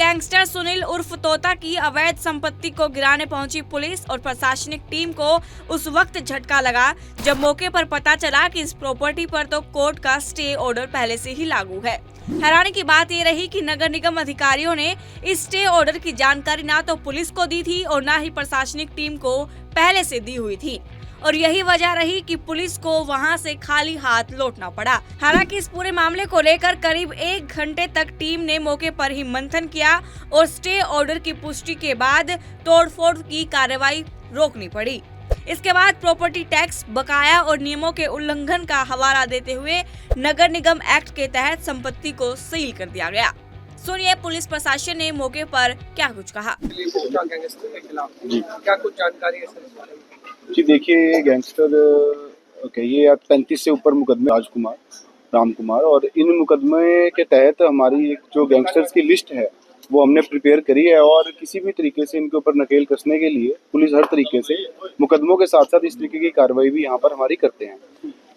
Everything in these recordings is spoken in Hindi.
गैंगस्टर सुनील उर्फ तोता की अवैध संपत्ति को गिराने पहुंची पुलिस और प्रशासनिक टीम को उस वक्त झटका लगा जब मौके पर पता चला कि इस प्रॉपर्टी पर तो कोर्ट का स्टे ऑर्डर पहले से ही लागू है। हैरानी की बात ये रही कि नगर निगम अधिकारियों ने इस स्टे ऑर्डर की जानकारी ना तो पुलिस को दी थी और ना ही प्रशासनिक टीम को पहले से दी हुई थी, और यही वजह रही कि पुलिस को वहां से खाली हाथ लौटना पड़ा। हालांकि इस पूरे मामले को लेकर करीब 1 घंटे तक टीम ने मौके पर ही मंथन किया और स्टे ऑर्डर की पुष्टि के बाद तोड़फोड़ की कार्रवाई रोकनी पड़ी। इसके बाद प्रॉपर्टी टैक्स बकाया और नियमों के उल्लंघन का हवाला देते हुए नगर निगम एक्ट के तहत संपत्ति को सील कर दिया गया। सुनिए पुलिस प्रशासन ने मौके पर क्या कुछ कहा। क्या कुछ जानकारी है सर इस बारे में? जी देखिए, गैंगस्टर कहिए या 35 से ऊपर मुकदमे राम कुमार, और इन मुकदमे के तहत हमारी एक जो गैंगस्टर्स की लिस्ट है वो हमने प्रिपेयर करी है, और किसी भी तरीके से इनके ऊपर नकेल कसने के लिए पुलिस हर तरीके से मुकदमों के साथ साथ इस तरीके की कार्रवाई भी यहाँ पर हमारी करते हैं।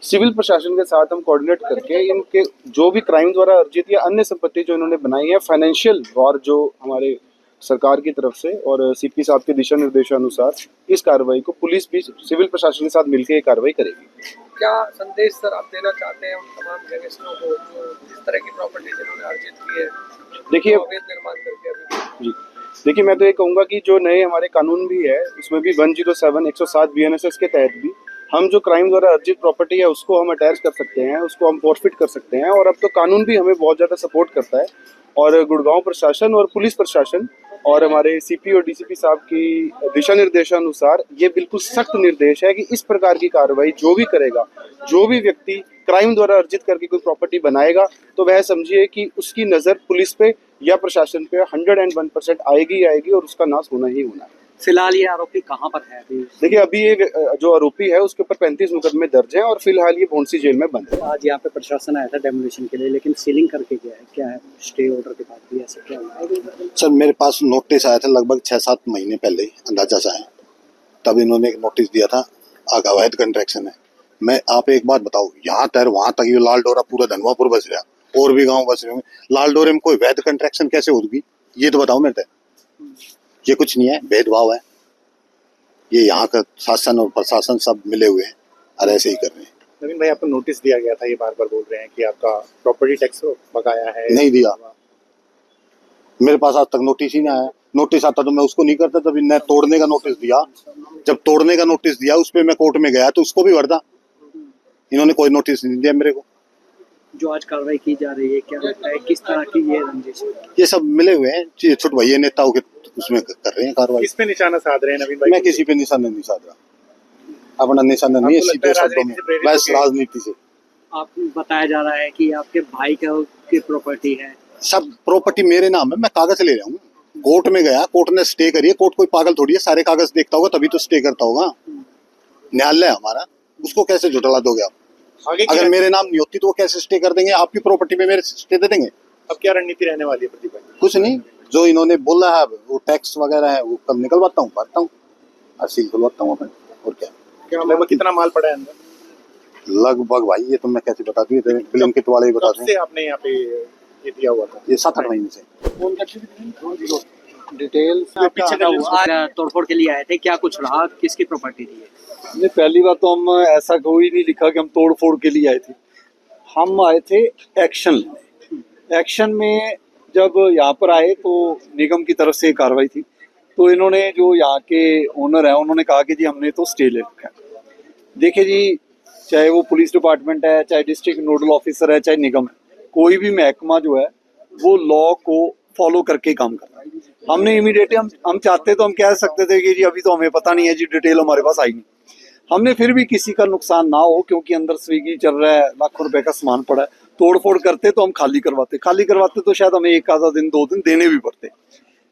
सिविल प्रशासन के साथ हम कोऑर्डिनेट करके इनके जो भी क्राइम द्वारा अर्जित या अन्य संपत्ति जो इन्होंने बनाई है, फाइनेंशियल और जो हमारे सरकार की तरफ से और सीपी साहब के दिशा निर्देशानुसार इस कार्रवाई को पुलिस भी सिविल प्रशासन के साथ मिलकर ये कार्रवाई करेगी। क्या संदेश सर आप देना चाहते हैं उन तमाम गैंगस्टरों को जो इस तरह की प्रॉपर्टी जिन्होंने अर्जित की है, देखिए अवैध निर्माण करके अभी? जी देखिए, मैं तो ये कहूँगा कि जो नए हमारे कानून भी है उसमें भी 107 107 BNSS के तहत भी हम जो क्राइम द्वारा अर्जित प्रॉपर्टी है उसको हम अटैच कर सकते हैं, उसको हम फॉरफिट कर सकते हैं, और अब तो कानून भी हमें बहुत ज़्यादा सपोर्ट करता है। और गुड़गांव प्रशासन और पुलिस प्रशासन और हमारे सीपी और डीसीपी साहब की दिशा निर्देशानुसार ये बिल्कुल सख्त निर्देश है कि इस प्रकार की कार्रवाई जो भी करेगा, जो भी व्यक्ति क्राइम द्वारा अर्जित करके कोई प्रॉपर्टी बनाएगा, तो वह समझिए कि उसकी नज़र पुलिस पे या प्रशासन पे 101% आएगी और उसका नाश होना ही होना है। फिलहाल ये आरोपी कहाँ पर है अभी? देखिए, अभी ये जो आरोपी है उसके ऊपर 35 मुकदमे दर्ज हैं और फिलहाल ये भोंसी जेल में बंद है। आज यहाँ पे प्रशासन आया था डेमोलिशन के लिए, लेकिन सीलिंग करके गया है, क्या है स्टे ऑर्डर के बाद भी ऐसा क्या हुआ? सर मेरे पास नोटिस आया था लगभग 6-7 महीने पहले, अंदाजा सा है, तब इन्होंने एक नोटिस दिया था अवैध कंट्रैक्शन है। मैं आप एक बात बताओ, यहाँ तक वहाँ तक ये लाल डोरा पूरा धनवापुर बस रहा, और भी गाँव बस रहे होंगे, लाल डोरे में कोई वैध कंट्रैक्शन कैसे होगी ये तो बताओ मेरे को। ये कुछ नहीं है, भेदभाव है, ये यहाँ का शासन और प्रशासन सब मिले हुए हैं और ऐसे ही कर रहे हैं। नवीन भाई, आपको नोटिस दिया गया था, ये बार बार बोल रहे हैं कि आपका प्रॉपर्टी टैक्स बकाया है। नहीं दिया, मेरे पास आज तक नोटिस ही नहीं आया। नोटिस आता तो मैं उसको नहीं करता, तभी मैं तोड़ने का नोटिस दिया, जब तोड़ने का नोटिस दिया उस पर मैं कोर्ट में गया तो उसको भी भरता, इन्होंने कोई नोटिस नहीं दिया मेरे को। जो आज कार्रवाई की जा रही है, क्या लगता है किस तरह की ये रंजिश? ये सब मिले हुए हैं, छोटे भैया नेताओं के उसमें कर रहे हैं कार्रवाई। किस पे निशाना साध रहे हैं नवीन भाई? मैं किसी पे निशाना नहीं साध रहा, अपना निशाना नहीं है, सीधे शब्दों में बस राजनीति से। आप बताया जा रहा है कि आपके भाई की प्रॉपर्टी है, सब प्रॉपर्टी मेरे नाम है, मैं कागज ले रहा हूँ, कोर्ट में गया, कोर्ट ने स्टे करी है। कोर्ट कोई पागल थोड़ी है, सारे कागज देखता होगा तभी तो स्टे करता होगा। न्यायालय हमारा, उसको कैसे झुठला दोगे आप? अगर मेरे नाम नहीं होती तो वो कैसे स्टे कर देंगे? आपकी प्रॉपर्टी पे मेरे स्टे दे देंगे? अब क्या रणनीति रहने वाली है प्रदीप भाई? कुछ नहीं, जो इन्होंने बोला है वो टैक्स वगैरह है वो कब निकलवाता हूँ, भरता हूँ और सील खुलवाता हूँ अपन, और क्या। लगभग कितना माल पड़ा है अंदर? लगभग भाई ये तो मैं कैसे बता दूँ, ब्लिंकिट वाले ही बता कब से आपने यहाँ पे ये दिया हुआ था? ये 7-8 महीने से। डिटेल तोड़फोड़ के लिए आए थे, क्या कुछ रहा, किसकी प्रॉपर्टी थी? नहीं, पहली बात तो हम ऐसा कोई नहीं लिखा कि हम तोड़ फोड़ के लिए आए थे, हम आए थे एक्शन लेने। एक्शन में जब यहाँ पर आए तो निगम की तरफ से कार्रवाई थी, तो इन्होंने जो यहाँ के ओनर है उन्होंने कहा कि जी हमने तो स्टे ले रखा है। देखिए जी, चाहे वो पुलिस डिपार्टमेंट है, चाहे डिस्ट्रिक्ट नोडल ऑफिसर है, चाहे निगम है, कोई भी महकमा जो है वो लॉ को फॉलो करके काम कर रहा है। हमने इमीडिएटली हम चाहते तो हम कह सकते थे कि जी अभी तो हमें पता नहीं है जी, डिटेल हमारे पास आई नहीं। हमने फिर भी किसी का नुकसान ना हो, क्योंकि अंदर स्विगी चल रहा है, लाखों रुपए का सामान पड़ा है, तोड़फोड़ करते तो हम खाली करवाते तो शायद हमें 1 आधा दिन 2 दिन देने भी पड़ते।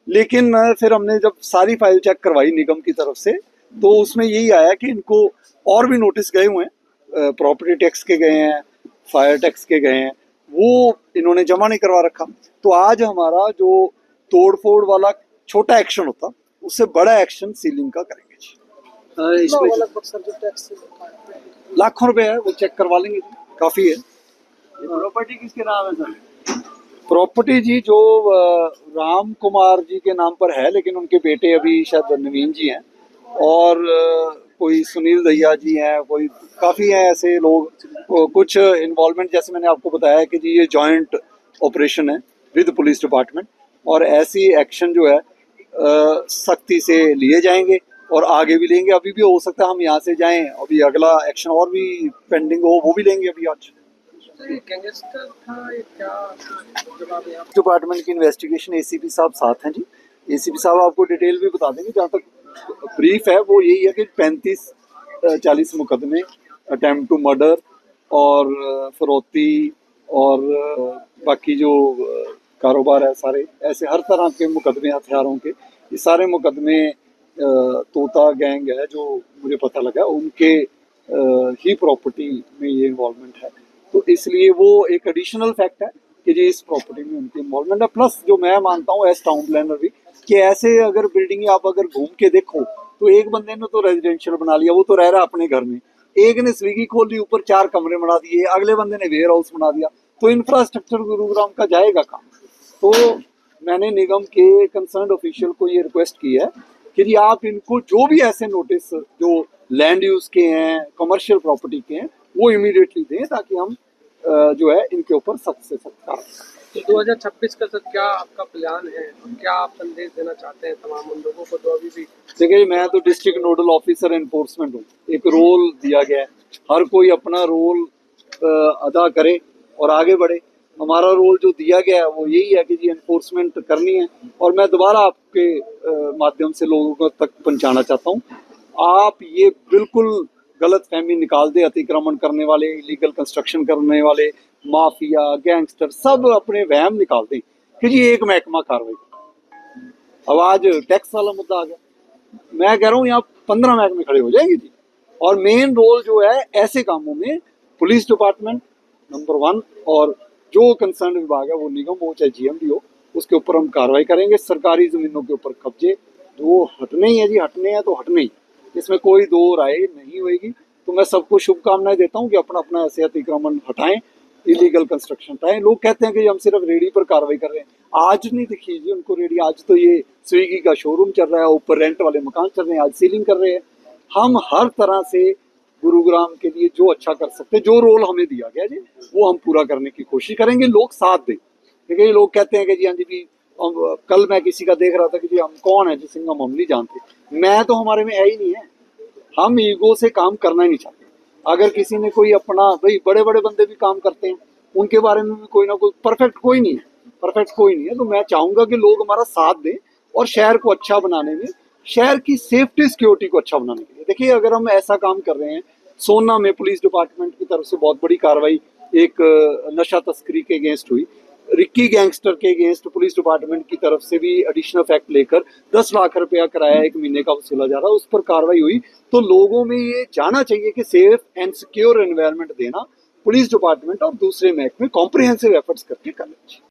लेकिन फिर हमने जब सारी फाइल चेक करवाई निगम की तरफ से, तो उसमें यही आया कि इनको और भी नोटिस गए हुए हैं, प्रॉपर्टी टैक्स के गए हैं, फायर टैक्स के गए हैं, वो इन्होंने जमा नहीं करवा रखा। तो आज हमारा जो तोड़फोड़ वाला छोटा एक्शन होता, उससे बड़ा एक्शन सीलिंग का करेंगे। इसमें लाखों रुपए है, वो चेक करवा लेंगे, काफी है। प्रॉपर्टी किसके नाम है सर? प्रॉपर्टी जी जो राम कुमार जी के नाम पर है, लेकिन उनके बेटे अभी शायद नवीन जी हैं, और कोई सुनील दहिया जी हैं, कोई काफ़ी हैं ऐसे लोग। कुछ इन्वॉल्वमेंट, जैसे मैंने आपको बताया कि जी ये जॉइंट ऑपरेशन है विद पुलिस डिपार्टमेंट, और ऐसी एक्शन जो है सख्ती से लिए जाएंगे और आगे भी लेंगे। अभी भी हो सकता है हम यहाँ से जाएं, अभी अगला एक्शन और भी पेंडिंग हो वो भी लेंगे अभी आज। गैंगस्टर था ये क्या, जब आप यहाँ डिपार्टमेंट की इन्वेस्टिगेशन एसीपी साहब साथ हैं जी। एसीपी साहब आपको डिटेल भी बता देंगे। जहाँ तक ब्रीफ है वो यही है कि 35-40 मुकदमे, अटेम्प्ट टू मर्डर और फिरौती और बाकी जो कारोबार है सारे, ऐसे हर तरह के मुकदमे हथियारों के, ये सारे मुकदमे तोता गैंग है जो मुझे पता लगा उनके ही प्रॉपर्टी में ये इन्वॉल्वमेंट है। तो इसलिए वो एक एडिशनल फैक्ट है कि जी इस प्रॉपर्टी में उनकी इन्वॉल्वमेंट है। प्लस जो मैं मानता हूँ एज टाउन प्लानर भी, कि ऐसे अगर बिल्डिंग आप अगर घूम के देखो तो एक बंदे ने तो रेजिडेंशियल बना लिया, वो तो रह रहा अपने घर में, एक ने स्विगी खोल ली, ऊपर 4 कमरे बना दिए, अगले बंदे ने वेयर हाउस बना दिया, तो इंफ्रास्ट्रक्चर गुरुग्राम का जाएगा काम। तो मैंने निगम के कंसर्न ऑफिशियल को ये रिक्वेस्ट की है कि जी आप इनको जो भी ऐसे नोटिस जो लैंड यूज के हैं, कमर्शियल प्रॉपर्टी के हैं, वो इमीडिएटली दें, ताकि हम जो है इनके ऊपर सख्त से सख्त कार्रवाई। तो 2026 का सर क्या आपका प्लान है, क्या आप संदेश देना चाहते हैं तमाम उन लोगों को जो अभी भी? देखिए, मैं तो डिस्ट्रिक्ट नोडल ऑफिसर एनफोर्समेंट हूँ, एक रोल दिया गया है, हर कोई अपना रोल अदा करे और आगे बढ़े। हमारा रोल जो दिया गया है वो यही है कि जी एनफोर्समेंट करनी है, और मैं दोबारा आपके माध्यम से लोगों तक पहुंचाना चाहता हूँ, आप ये बिल्कुल गलत फहमी निकाल दे। अतिक्रमण करने वाले, इलीगल कंस्ट्रक्शन करने वाले, माफिया, गैंगस्टर, सब अपने वहम निकाल दें कि जी एक महकमा कार्रवाई कर। अब आज टैक्स वाला मुद्दा आ गया, मैं कह रहा हूँ यहाँ 15 महकमे खड़े हो जाएंगे जी। और मेन रोल जो है ऐसे कामों में पुलिस डिपार्टमेंट नंबर 1, और जो कंसर्न विभाग है वो निगम हो चाहे जीएमडी हो, उसके ऊपर हम कार्रवाई करेंगे। सरकारी जमीनों के ऊपर कब्जे वो हटने ही है जी, हटने हैं तो हटने ही, इसमें कोई दो राय नहीं होगी। तो मैं सबको शुभकामनाएं देता हूं कि अपना अपना ऐसे अतिक्रमण हटाएं, इलीगल कंस्ट्रक्शन हटाएं। लोग कहते हैं कि हम सिर्फ रेडी पर कार्रवाई कर रहे हैं, आज नहीं दिखी जी उनको रेडी, आज तो ये स्विगी का शोरूम चल रहा है, ऊपर रेंट वाले मकान चल रहे हैं, आज सीलिंग कर रहे हैं। हम हर तरह से गुरुग्राम के लिए जो अच्छा कर सकते हैं, जो रोल हमें दिया गया जी, वो हम पूरा करने की कोशिश करेंगे। लोग साथ दें, क्योंकि ये लोग कहते हैं कि जी हाँ जी भी, कल मैं किसी का देख रहा था कि जी हम कौन है जी सिंघम, हम नहीं जानते। मैं तो हमारे में है ही नहीं है, हम ईगो से काम करना ही नहीं चाहते। अगर किसी ने कोई अपना, भाई बड़े बड़े बंदे भी काम करते हैं, उनके बारे में भी कोई ना कोई परफेक्ट कोई नहीं है। तो मैं चाहूंगा कि लोग हमारा साथ दें और शहर को अच्छा बनाने में, शहर की सेफ्टी सिक्योरिटी को अच्छा बनाने के लिए। देखिए, अगर हम ऐसा काम कर रहे हैं, सोना में पुलिस डिपार्टमेंट की तरफ से बहुत बड़ी कार्रवाई एक नशा तस्करी के अगेंस्ट हुई, रिक्की गैंगस्टर के अगेंस्ट पुलिस डिपार्टमेंट की तरफ से भी एडिशनल फैक्ट लेकर 10 लाख रुपया किराया 1 महीने का वसूला जा रहा है, उस पर कार्रवाई हुई। तो लोगों में ये जाना चाहिए कि सेफ एंड सिक्योर एनवायरनमेंट देना पुलिस डिपार्टमेंट और दूसरे महकमे कॉम्प्रिहेंसिव एफर्ट्स करके करना चाहिए।